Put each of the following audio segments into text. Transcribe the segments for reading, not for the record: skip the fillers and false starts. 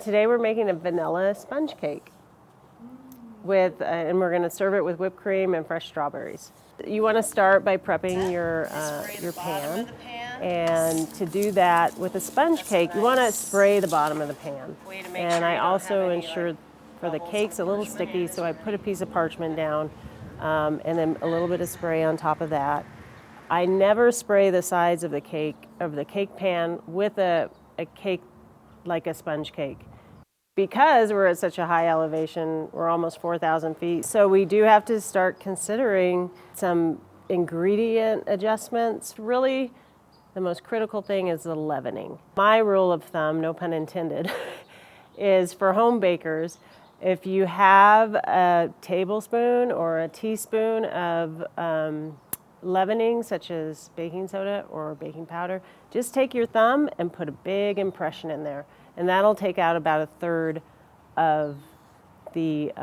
Today we're making a vanilla sponge cake with, and we're going to serve it with whipped cream and fresh strawberries. You want to start by prepping your pan, and to do that with a sponge cake, you want to spray the bottom of the pan. And I also ensured for the cake's a little sticky, so I put a piece of parchment down, and then a little bit of spray on top of that. I never spray the sides of the cake pan with a cake like a sponge cake. Because we're at such a high elevation, we're almost 4,000 feet, so we do have to start considering some ingredient adjustments. Really, the most critical thing is the leavening. My rule of thumb, no pun intended, is for home bakers, if you have a tablespoon or a teaspoon of leavening, such as baking soda or baking powder, just take your thumb and put a big impression in there. And that'll take out about a third of the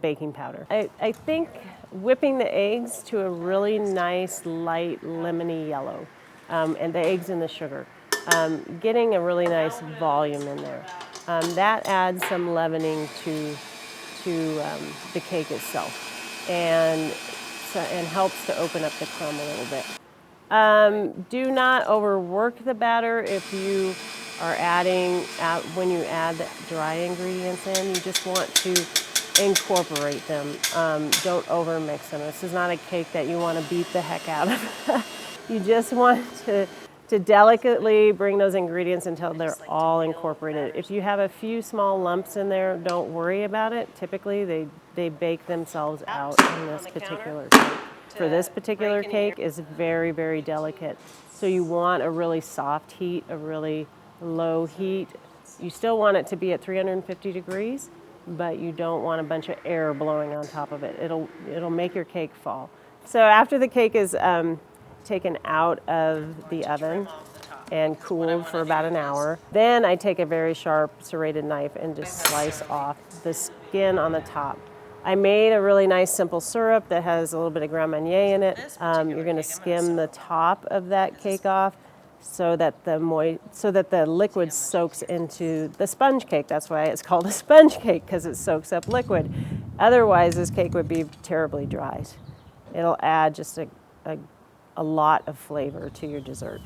baking powder. I think whipping the eggs to a really nice, light, lemony yellow, and the eggs and the sugar, getting a really nice volume in there. That adds some leavening to the cake itself, and helps to open up the crumb a little bit. Do not overwork the batter. If you are when you add the dry ingredients in, you just want to incorporate them. Don't overmix them. This is not a cake that you want to beat the heck out of. You just want to delicately bring those ingredients until they're all incorporated. If you have a few small lumps in there, don't worry about it. Typically, they bake themselves out in this particular cake. For this particular cake is very, very delicate. So you want a really soft heat, a really low heat. You still want it to be at 350 degrees, but you don't want a bunch of air blowing on top of it. It'll make your cake fall. So after the cake is taken out of the oven and cooled for about an hour, then I take a very sharp serrated knife and just slice off the skin on the top. I made a really nice simple syrup that has a little bit of Grand Marnier in it. You're going to skim the top of that cake off so that the liquid soaks into the sponge cake. That's why it's called a sponge cake, because it soaks up liquid. Otherwise, this cake would be terribly dry. It'll add just a lot of flavor to your dessert.